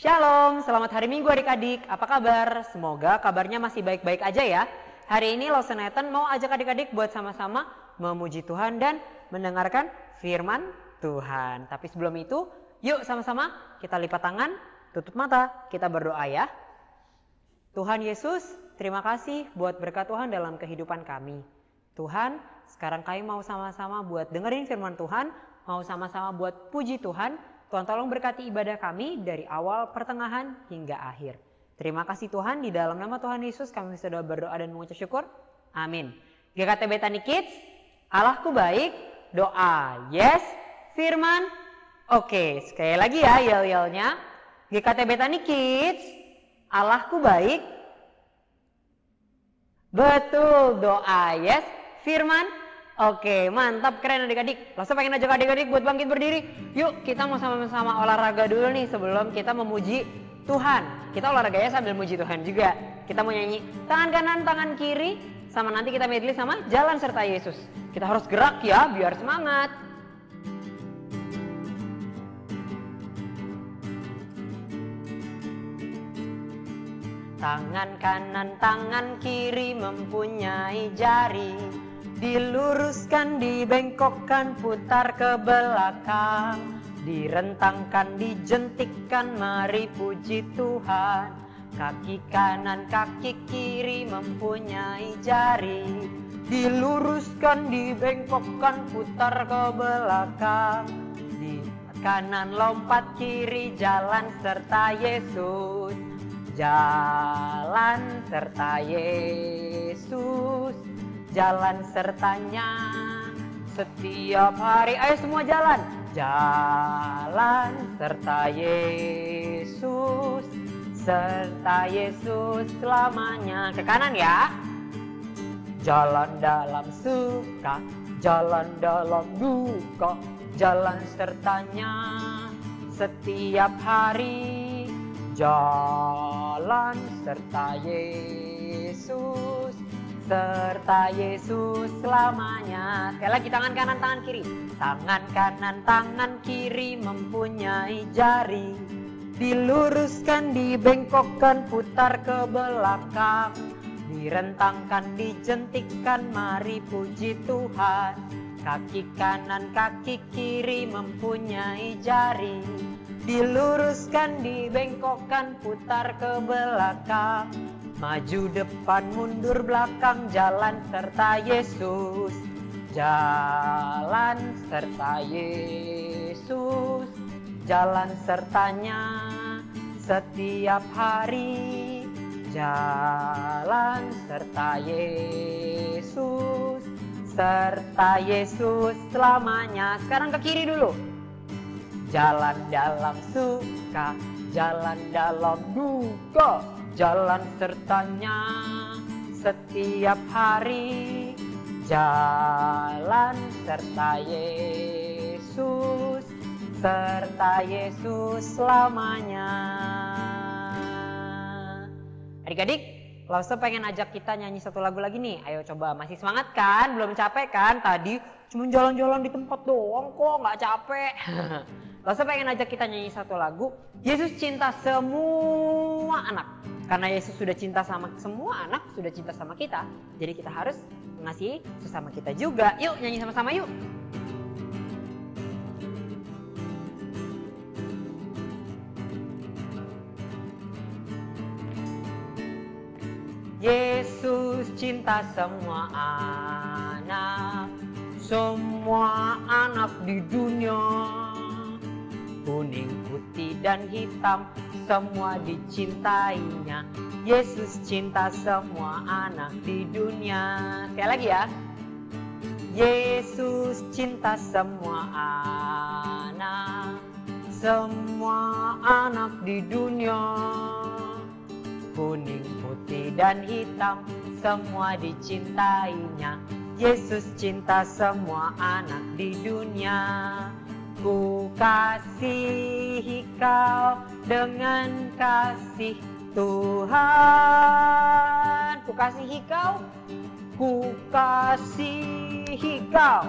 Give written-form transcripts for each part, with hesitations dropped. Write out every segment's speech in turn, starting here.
Shalom, selamat hari Minggu adik-adik. Apa kabar? Semoga kabarnya masih baik-baik aja ya. Hari ini Lawson Nathan mau ajak adik-adik buat sama-sama memuji Tuhan dan mendengarkan firman Tuhan. Tapi sebelum itu, yuk sama-sama kita lipat tangan, tutup mata, kita berdoa ya. Tuhan Yesus, terima kasih buat berkat Tuhan dalam kehidupan kami. Tuhan, sekarang kami mau sama-sama buat dengerin firman Tuhan, mau sama-sama buat puji Tuhan. Tuhan tolong berkati ibadah kami dari awal, pertengahan, hingga akhir. Terima kasih Tuhan, di dalam nama Tuhan Yesus kami sudah berdoa dan mengucap syukur. Amin. GKT Bethany Kids, Allahku baik, doa, yes, firman, oke. Sekali lagi ya yel-yelnya. GKT Bethany Kids, Allahku baik, betul, doa, yes, firman, oke, mantap, keren adik-adik. Langsung pengen ajak adik-adik buat bangkit berdiri. Yuk, kita mau sama-sama olahraga dulu nih sebelum kita memuji Tuhan. Kita olahraganya sambil muji Tuhan juga. Kita mau nyanyi tangan kanan, tangan kiri, sama nanti kita medley sama jalan serta Yesus. Kita harus gerak ya, biar semangat. Tangan kanan, tangan kiri mempunyai jari. Diluruskan, dibengkokkan, putar ke belakang. Direntangkan, dijentikkan, mari puji Tuhan. Kaki kanan, kaki kiri mempunyai jari. Diluruskan, dibengkokkan, putar ke belakang. Di kanan lompat, kiri jalan serta Yesus. Jalan serta Yesus. Jalan sertanya setiap hari. Ayo semua jalan. Jalan serta Yesus. Serta Yesus selamanya. Ke kanan ya. Jalan dalam suka, jalan dalam duka, jalan sertanya setiap hari. Jalan serta Yesus. Serta Yesus selamanya. Sekali lagi tangan kanan, tangan kiri. Tangan kanan, tangan kiri mempunyai jari. Diluruskan, dibengkokkan, putar ke belakang. Direntangkan, dijentikkan, mari puji Tuhan. Kaki kanan, kaki kiri mempunyai jari. Diluruskan, dibengkokkan, putar ke belakang. Maju depan, mundur belakang, jalan serta Yesus. Jalan serta Yesus. Jalan sertanya setiap hari. Jalan serta Yesus. Serta Yesus selamanya. Sekarang ke kiri dulu. Jalan dalam suka, jalan dalam duka, jalan sertanya setiap hari. Jalan serta Yesus. Serta Yesus selamanya. Adik-adik, Lawson pengen ajak kita nyanyi satu lagu lagi nih. Ayo coba, masih semangat kan? Belum capek kan? Tadi cuma jalan-jalan di tempat doang kok, nggak capek. Lawson pengen ajak kita nyanyi satu lagu. Yesus cinta semua anak. Karena Yesus sudah cinta sama semua anak, sudah cinta sama kita. Jadi kita harus mengasihi sesama kita juga. Yuk nyanyi sama-sama yuk. Yesus cinta semua anak. Semua anak di dunia. Kuning, putih, dan hitam, semua dicintainya. Yesus cinta semua anak di dunia. Sekali lagi ya. Yesus cinta semua anak. Semua anak di dunia. Kuning, putih, dan hitam, semua dicintainya. Yesus cinta semua anak di dunia. Ku kasihi kau dengan kasih Tuhan. Ku kasihi kau. Ku kasihi kau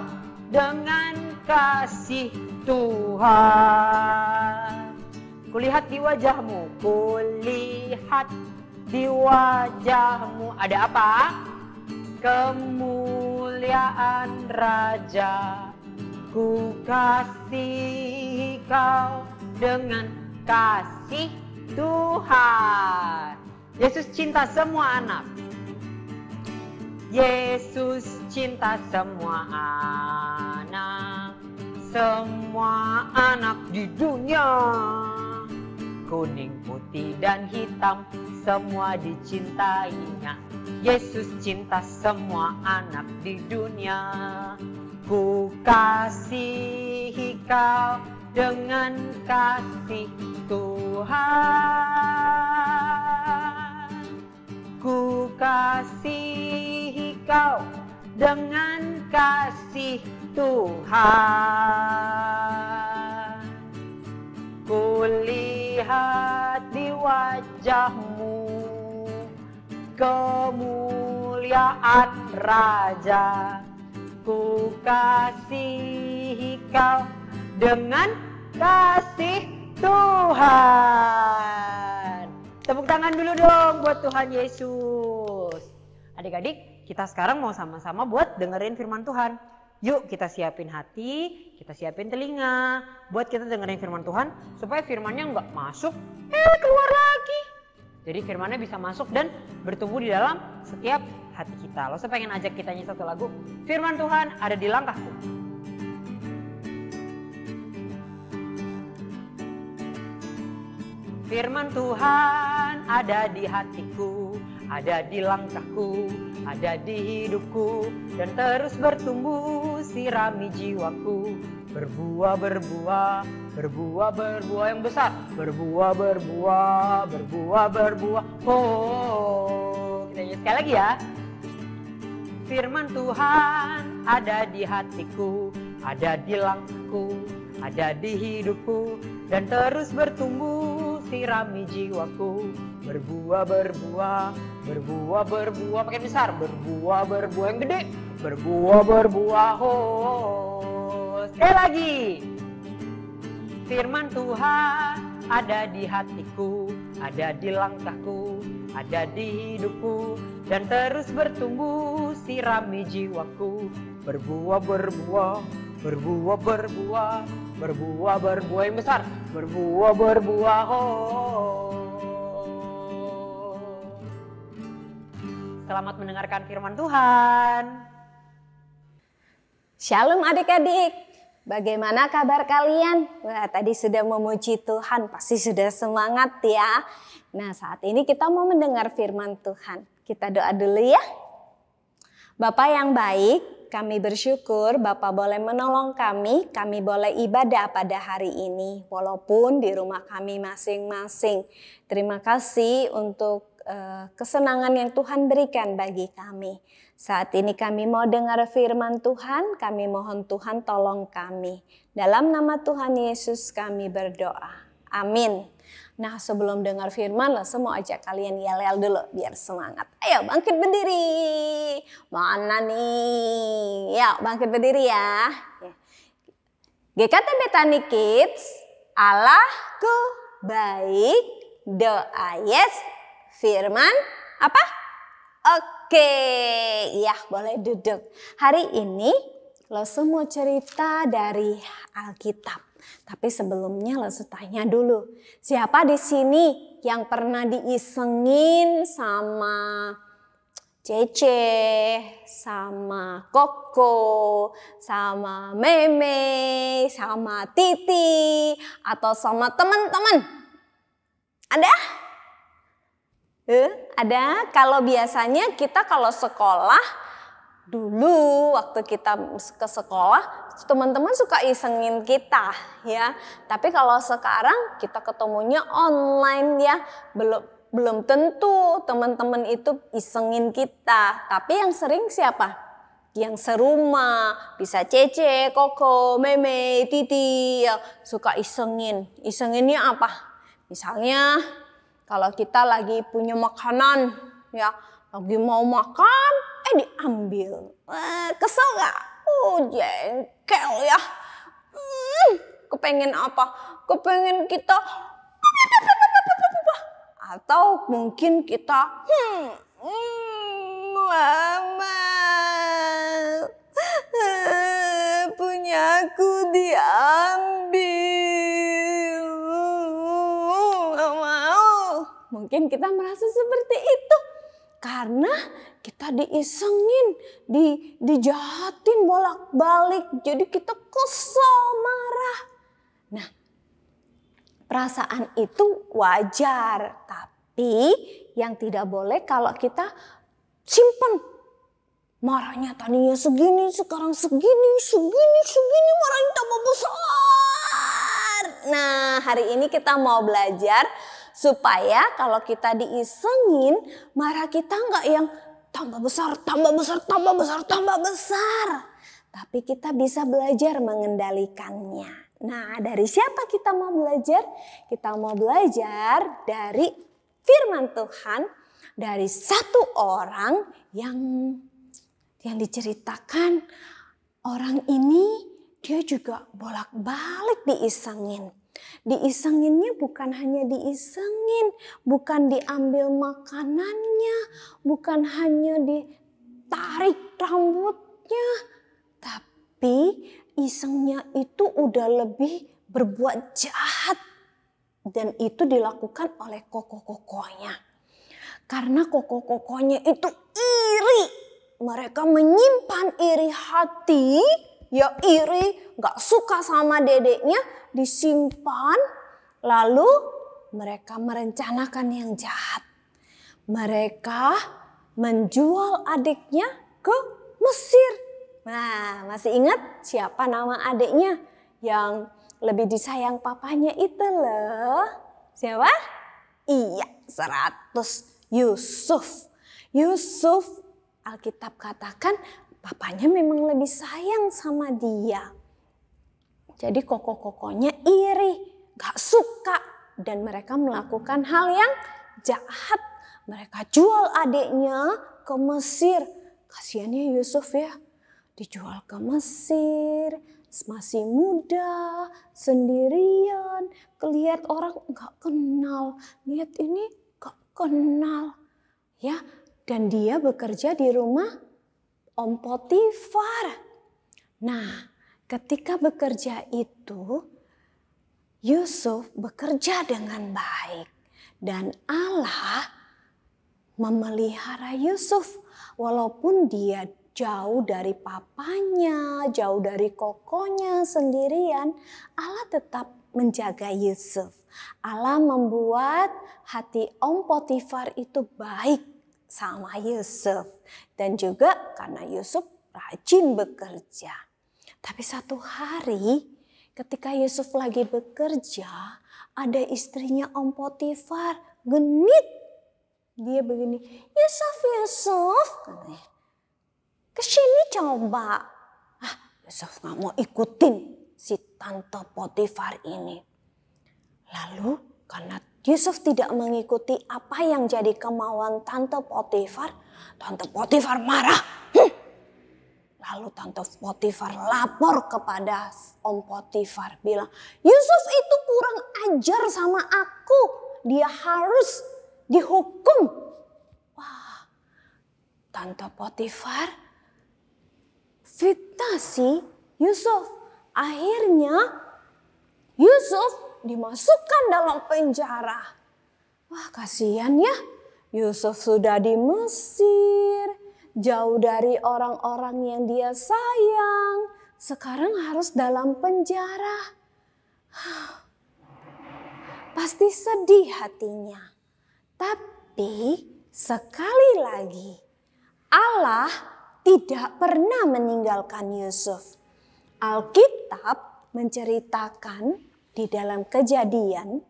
dengan kasih Tuhan. Kulihat di wajahmu, kulihat di wajahmu. Ada apa? Kemuliaan Raja. Ku kasihi kau dengan kasih Tuhan. Yesus cinta semua anak. Yesus cinta semua anak. Semua anak di dunia. Kuning, putih, dan hitam, semua dicintainya. Yesus cinta semua anak di dunia. Ku kasihi kau dengan kasih Tuhan. Ku kasihi kau dengan kasih Tuhan. Kulihat di wajahmu kemuliaan Raja. Ku kasihi kau dengan kasih Tuhan. Tepuk tangan dulu dong buat Tuhan Yesus. Adik-adik, kita sekarang mau sama-sama buat dengerin firman Tuhan. Yuk kita siapin hati, kita siapin telinga buat kita dengerin firman Tuhan supaya firmannya nggak masuk, keluar lagi. Jadi firmannya bisa masuk dan bertumbuh di dalam setiap hati kita. Lo pengen ajak kita nyanyi satu lagu. Firman Tuhan ada di langkahku. Firman Tuhan ada di hatiku, ada di langkahku, ada di hidupku, dan terus bertumbuh sirami jiwaku. Berbuah, berbuah, berbuah, berbuah yang besar. Berbuah, berbuah, berbuah, berbuah. Oh, kita nyanyi sekali lagi ya. Firman Tuhan ada di hatiku, ada di langkahku, ada di hidupku, dan terus bertumbuh sirami jiwaku. Berbuah, berbuah, berbuah, berbuah, pakai besar. Berbuah, berbuah yang gede. Berbuah, berbuah, oh. Sekali lagi. Firman Tuhan ada di hatiku, ada di langkahku, ada di hidupku, dan terus bertumbuh sirami jiwaku. Berbuah, berbuah, berbuah, berbuah, berbuah, berbuah yang besar. Berbuah, berbuah, oh. Selamat mendengarkan firman Tuhan. Shalom adik-adik, bagaimana kabar kalian? Wah, tadi sudah memuji Tuhan, pasti sudah semangat ya. Nah, saat ini kita mau mendengar firman Tuhan. Kita doa dulu ya. Bapak yang baik, kami bersyukur Bapak boleh menolong kami boleh ibadah pada hari ini, walaupun di rumah kami masing-masing. Terima kasih untuk kesenangan yang Tuhan berikan bagi kami. Saat ini kami mau dengar firman Tuhan, kami mohon Tuhan tolong kami. Dalam nama Tuhan Yesus kami berdoa. Amin. Nah, sebelum dengar firman, langsung mau ajak kalian yel-yel dulu biar semangat. Ayo bangkit berdiri. Mana nih? Ya, bangkit berdiri ya. GKT Betani Kids, Allahku baik, doa yes, firman apa? Oke, ya boleh duduk. Hari ini lo semua cerita dari Alkitab. Tapi sebelumnya lo tanya dulu, siapa di sini yang pernah diisengin sama Cece, sama Koko, sama Meme, sama Titi, atau sama teman-teman? Ada? Ada. Kalau biasanya kita kalau sekolah, dulu waktu kita ke sekolah, teman-teman suka isengin kita ya. Tapi kalau sekarang kita ketemunya online ya, belum tentu teman-teman itu isengin kita. Tapi yang sering siapa? Yang serumah, bisa Cece, Koko, Meme, Titi yang suka isengin. Isenginnya apa? Misalnya kalau kita lagi punya makanan ya, lagi mau makan, diambil. Kesel gak? Jengkel ya. Kepengen apa? Kepengen kita Atau mungkin kita Mama, punyaku diambil. Nggak mau. Mungkin kita merasa seperti itu. Karena kita diisengin, dijahatin bolak-balik. Jadi kita kesel, marah. Nah, perasaan itu wajar. Tapi yang tidak boleh kalau kita simpan. Marahnya tadinya segini, sekarang segini, marahnya tambah besar. Nah, hari ini kita mau belajar supaya kalau kita diisengin, marah kita nggak yang tambah besar. Tapi kita bisa belajar mengendalikannya. Nah, dari siapa kita mau belajar? Kita mau belajar dari firman Tuhan, dari satu orang yang diceritakan. Orang ini dia juga bolak-balik diisengin. Diisenginnya bukan hanya diisengin, bukan diambil makanannya, bukan hanya ditarik rambutnya, tapi isengnya itu udah lebih berbuat jahat. Dan itu dilakukan oleh koko-kokonya. Karena koko-kokonya itu iri. Mereka menyimpan iri hati, ya iri, gak suka sama dedeknya, disimpan. Lalu mereka merencanakan yang jahat. Mereka menjual adiknya ke Mesir. Nah, masih ingat siapa nama adiknya yang lebih disayang papanya itu loh? Siapa? Iya, 100. Yusuf. Alkitab katakan papanya memang lebih sayang sama dia. Jadi koko-kokonya iri, gak suka. Dan mereka melakukan hal yang jahat. Mereka jual adiknya ke Mesir. Kasiannya Yusuf ya. Dijual ke Mesir. Masih muda, sendirian. Kelihat orang gak kenal. Lihat ini gak kenal. Ya. Dan dia bekerja di rumah Om Potifar. Nah, ketika bekerja itu, Yusuf bekerja dengan baik. Dan Allah memelihara Yusuf. Walaupun dia jauh dari papanya, jauh dari kokonya, sendirian, Allah tetap menjaga Yusuf. Allah membuat hati Om Potifar itu baik sama Yusuf. Dan juga karena Yusuf rajin bekerja. Tapi satu hari ketika Yusuf lagi bekerja, ada istrinya Om Potifar genit. Dia begini, Yusuf, katanya, kesini coba. Yusuf gak mau ikutin si Tante Potifar ini. Lalu karena Yusuf tidak mengikuti apa yang jadi kemauan Tante Potifar marah. Lalu Tante Potifar lapor kepada Om Potifar, bilang, Yusuf itu kurang ajar sama aku, dia harus dihukum. Wah, Tante Potifar fitnah si Yusuf. Akhirnya Yusuf dimasukkan dalam penjara. Wah, kasihan ya. Yusuf sudah di Mesir, jauh dari orang-orang yang dia sayang. Sekarang harus dalam penjara. Pasti sedih hatinya. Tapi sekali lagi, Allah tidak pernah meninggalkan Yusuf. Alkitab menceritakan di dalam Kejadian,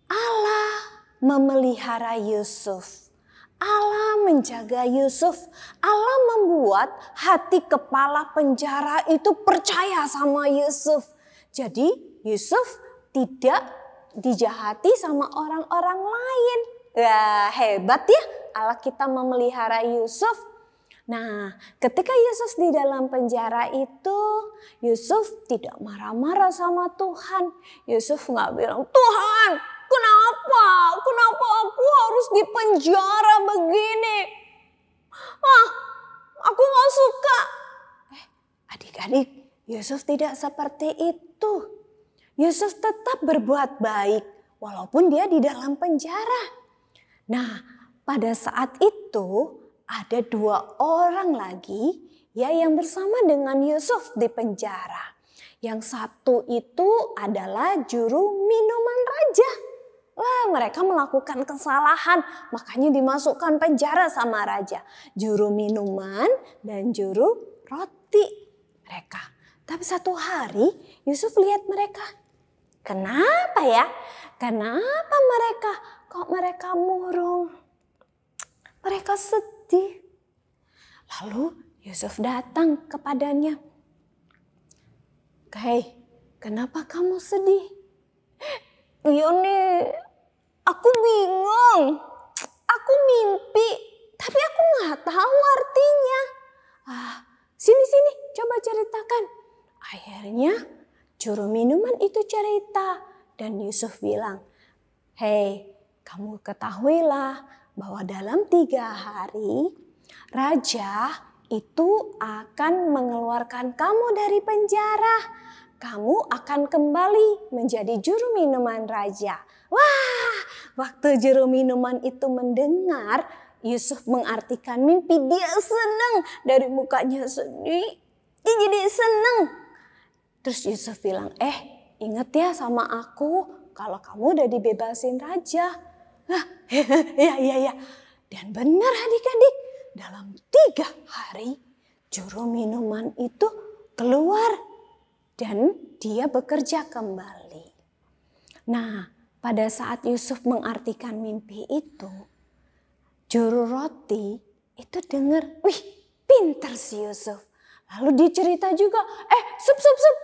Allah memelihara Yusuf. Allah menjaga Yusuf. Allah membuat hati kepala penjara itu percaya sama Yusuf. Jadi Yusuf tidak dijahati sama orang-orang lain. Wah, hebat ya Allah kita memelihara Yusuf. Nah, ketika Yusuf di dalam penjara itu, Yusuf tidak marah-marah sama Tuhan. Yusuf nggak bilang, Tuhan, kenapa dipenjara begini. Ah, aku gak suka. Adik-adik, Yusuf tidak seperti itu. Yusuf tetap berbuat baik walaupun dia di dalam penjara. Nah, pada saat itu ada 2 orang lagi ya yang bersama dengan Yusuf di penjara. Yang satu itu adalah juru minuman raja. Wah, mereka melakukan kesalahan, makanya dimasukkan penjara sama raja. Juru minuman dan juru roti mereka. Tapi satu hari Yusuf lihat mereka. Kenapa ya? Kenapa mereka? Kok mereka murung? Mereka sedih. Lalu Yusuf datang kepadanya. Hei, kenapa kamu sedih? Iya nih, aku bingung. Aku mimpi, tapi aku nggak tahu artinya. Sini, coba ceritakan. Akhirnya juru minuman itu cerita dan Yusuf bilang, hei, kamu ketahuilah bahwa dalam 3 hari raja itu akan mengeluarkan kamu dari penjara. Kamu akan kembali menjadi juru minuman raja. Wah, waktu juru minuman itu mendengar Yusuf mengartikan mimpi, dia senang. Dari mukanya sedih, dia jadi senang. Terus Yusuf bilang, ingat ya sama aku kalau kamu udah dibebasin raja. Iya. Dan benar adik-adik, dalam 3 hari juru minuman itu keluar dan dia bekerja kembali. Nah, pada saat Yusuf mengartikan mimpi itu, juru roti itu dengar, wih, pintar si Yusuf. Lalu dia cerita juga, sup,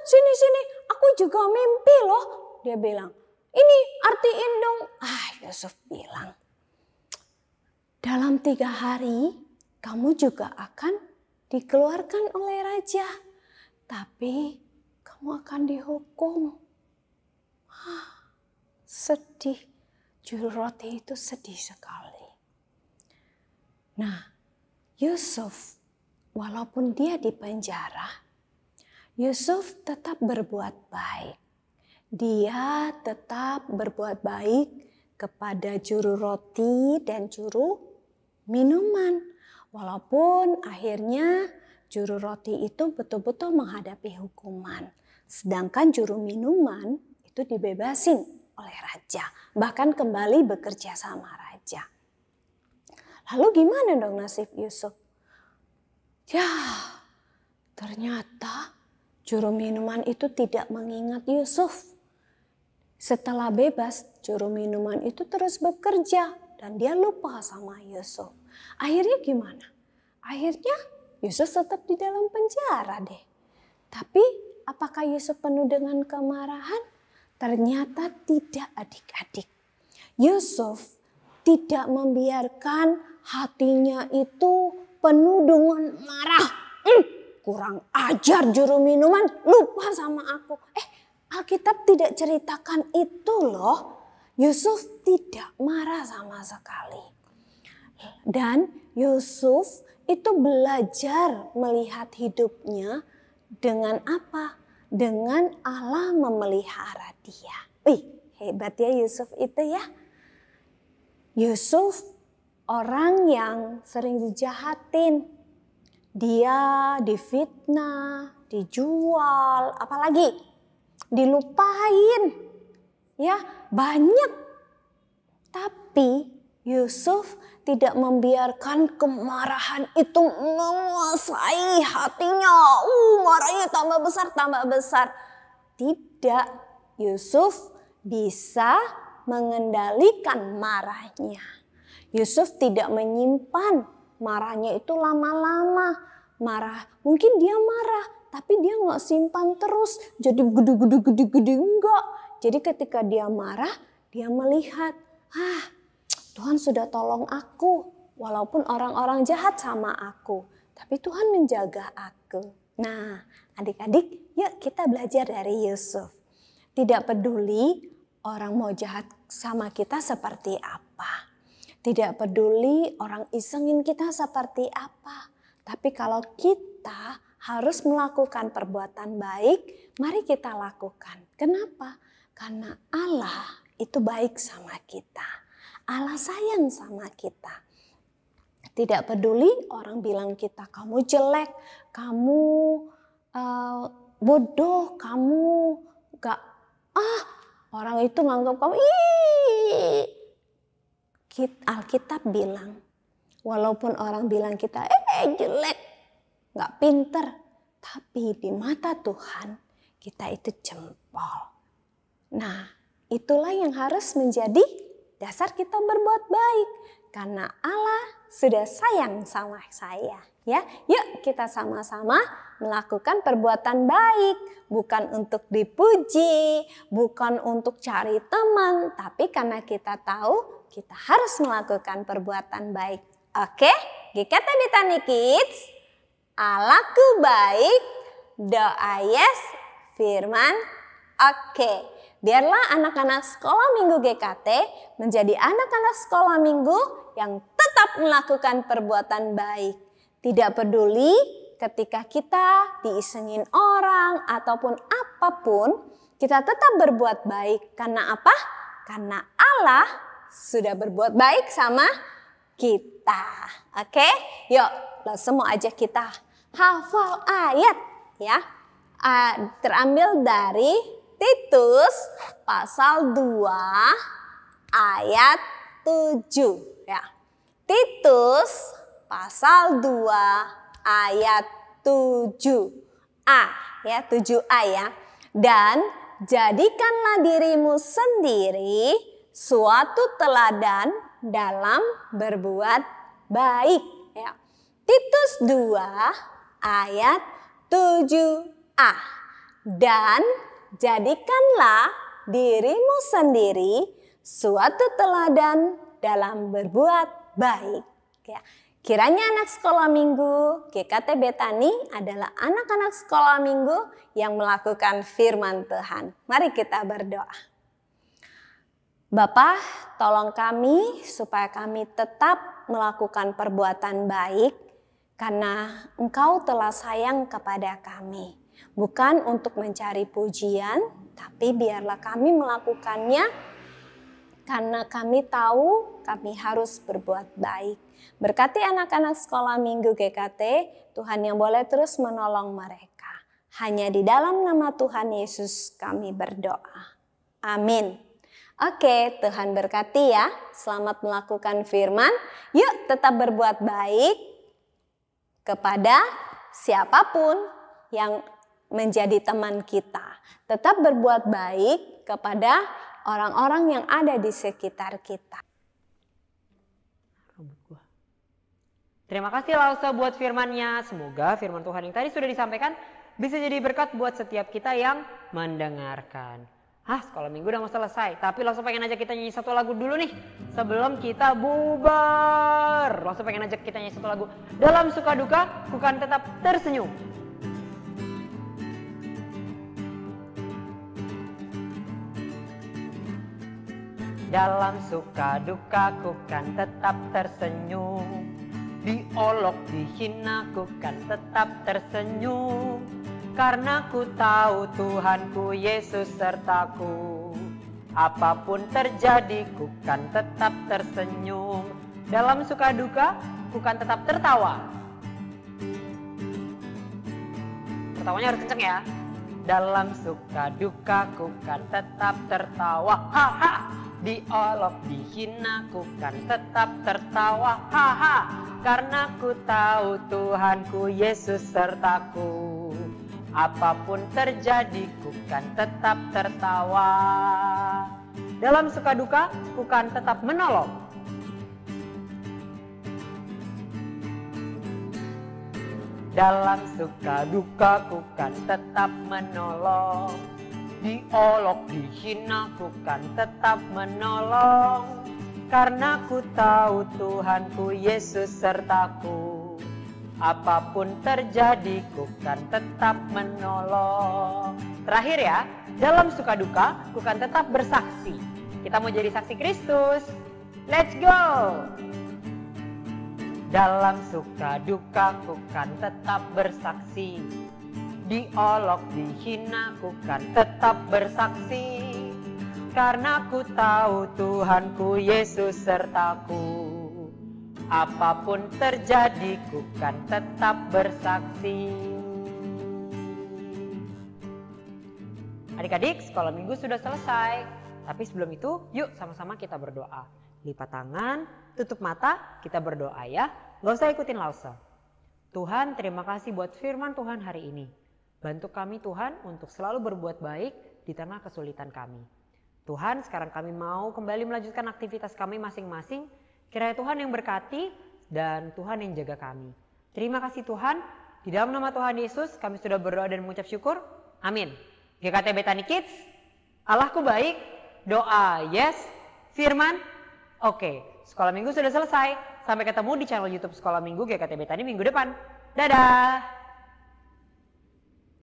sini, aku juga mimpi loh. Dia bilang, ini artiin dong. Yusuf bilang, dalam 3 hari kamu juga akan dikeluarkan oleh raja. Tapi kamu akan dihukum. Sedih. Juru roti itu sedih sekali. Nah, Yusuf walaupun dia di penjara, Yusuf tetap berbuat baik. Dia tetap berbuat baik kepada juru roti dan juru minuman. Walaupun akhirnya juru roti itu betul-betul menghadapi hukuman. Sedangkan juru minuman itu dibebasin oleh raja. Bahkan kembali bekerja sama raja. Lalu gimana dong nasib Yusuf? Ya, ternyata juru minuman itu tidak mengingat Yusuf. Setelah bebas, juru minuman itu terus bekerja dan dia lupa sama Yusuf. Akhirnya gimana? Akhirnya Yusuf tetap di dalam penjara deh. Tapi apakah Yusuf penuh dengan kemarahan? Ternyata tidak adik-adik. Yusuf tidak membiarkan hatinya itu penuh dengan marah. Kurang ajar juru minuman, lupa sama aku. Alkitab tidak ceritakan itu loh. Yusuf tidak marah sama sekali. Dan Yusuf itu belajar melihat hidupnya dengan apa? Dengan Allah memelihara dia. Hebat ya Yusuf itu ya. Yusuf orang yang sering dijahatin. Dia difitnah, dijual, apalagi dilupain. Ya, banyak. Tapi Yusuf tidak membiarkan kemarahan itu menguasai hatinya. Marahnya tambah besar. Tidak, Yusuf bisa mengendalikan marahnya. Yusuf tidak menyimpan marahnya itu lama-lama. Mungkin dia marah, tapi dia nggak simpan terus. Jadi gede, enggak. Jadi ketika dia marah, dia melihat, Tuhan sudah tolong aku, walaupun orang-orang jahat sama aku, tapi Tuhan menjaga aku. Nah, adik-adik, yuk kita belajar dari Yusuf. Tidak peduli orang mau jahat sama kita seperti apa. Tidak peduli orang isengin kita seperti apa. Tapi kalau kita harus melakukan perbuatan baik, mari kita lakukan. Kenapa? Karena Allah itu baik sama kita. Allah sayang sama kita. Tidak peduli orang bilang kita, kamu jelek, kamu bodoh, kamu gak, orang itu nganggap kamu, Alkitab bilang, walaupun orang bilang kita jelek, gak pinter, tapi di mata Tuhan kita itu jempol. Nah, itulah yang harus menjadi dasar kita berbuat baik. Karena Allah sudah sayang sama saya. Ya, yuk kita sama-sama melakukan perbuatan baik. Bukan untuk dipuji, bukan untuk cari teman, tapi karena kita tahu kita harus melakukan perbuatan baik. Oke, GKT Betani Kids, Allahku baik, doa yes, firman oke. Biarlah anak-anak sekolah minggu GKT menjadi anak-anak sekolah minggu yang tetap melakukan perbuatan baik. Tidak peduli ketika kita diisengin orang ataupun apapun, kita tetap berbuat baik. Karena apa? Karena Allah sudah berbuat baik sama kita. Oke? Yuk, semua aja kita hafal ayat ya. Terambil dari Titus pasal 2 ayat 7 ya. Titus pasal 2 ayat 7a ya, 7a ya. Dan jadikanlah dirimu sendiri suatu teladan dalam berbuat baik ya. Titus 2 ayat 7a. Dan jadikanlah dirimu sendiri suatu teladan dalam berbuat baik. Ya. Kiranya anak sekolah minggu GKT Betani adalah anak-anak sekolah minggu yang melakukan firman Tuhan. Mari kita berdoa. Bapa, tolong kami supaya kami tetap melakukan perbuatan baik karena Engkau telah sayang kepada kami. Bukan untuk mencari pujian, tapi biarlah kami melakukannya karena kami tahu kami harus berbuat baik. Berkati anak-anak sekolah minggu GKT, Tuhan yang boleh terus menolong mereka. Hanya di dalam nama Tuhan Yesus kami berdoa. Amin. Oke, Tuhan berkati ya. Selamat melakukan firman. Yuk tetap berbuat baik kepada siapapun yang menjadi teman kita. Tetap berbuat baik kepada orang-orang yang ada di sekitar kita. Terima kasih Lausa buat firman-Nya. Semoga firman Tuhan yang tadi sudah disampaikan bisa jadi berkat buat setiap kita yang mendengarkan. Sekolah minggu udah mau selesai. Tapi Lausa pengen ajak kita nyanyi satu lagu dulu nih. Sebelum kita bubar. Lausa pengen ajak kita nyanyi satu lagu. Dalam suka duka, bukan tetap tersenyum. Dalam suka duka ku kan tetap tersenyum. Diolok dihina ku kan tetap tersenyum. Karena ku tahu Tuhanku Yesus sertaku. Apapun terjadi ku kan tetap tersenyum. Dalam suka duka ku kan tetap tertawa. Tertawanya harus kenceng ya. Dalam suka duka ku kan tetap tertawa. Haha. Diolok dihina ku kan tetap tertawa. Haha. Karena ku tahu Tuhanku Yesus sertaku. Apapun terjadi ku kan tetap tertawa. Dalam suka duka ku kan tetap menolong. Dalam suka duka ku kan tetap menolong. Diolok dihina ku kan tetap menolong. Karena ku tahu Tuhanku Yesus sertaku. Apapun terjadi ku kan tetap menolong. Terakhir ya, dalam suka duka ku kan tetap bersaksi. Kita mau jadi saksi Kristus. Let's go! Dalam suka duka ku kan tetap bersaksi, diolok dihina ku kan tetap bersaksi, karena ku tahu Tuhanku Yesus sertaku. Apapun terjadi ku kan tetap bersaksi. Adik-adik, sekolah minggu sudah selesai. Tapi sebelum itu, yuk sama-sama kita berdoa. Lipat tangan, tutup mata, kita berdoa ya. Gak usah ikutin Lause. Tuhan, terima kasih buat firman Tuhan hari ini. Bantu kami Tuhan untuk selalu berbuat baik di tengah kesulitan kami. Tuhan, sekarang kami mau kembali melanjutkan aktivitas kami masing-masing. Kiranya Tuhan yang berkati dan Tuhan yang jaga kami. Terima kasih Tuhan. Di dalam nama Tuhan Yesus kami sudah berdoa dan mengucap syukur. Amin. GKT Betani Kids, Allahku baik, doa yes, firman oke. Sekolah minggu sudah selesai. Sampai ketemu di channel YouTube Sekolah Minggu GKT Betani minggu depan. Dadah!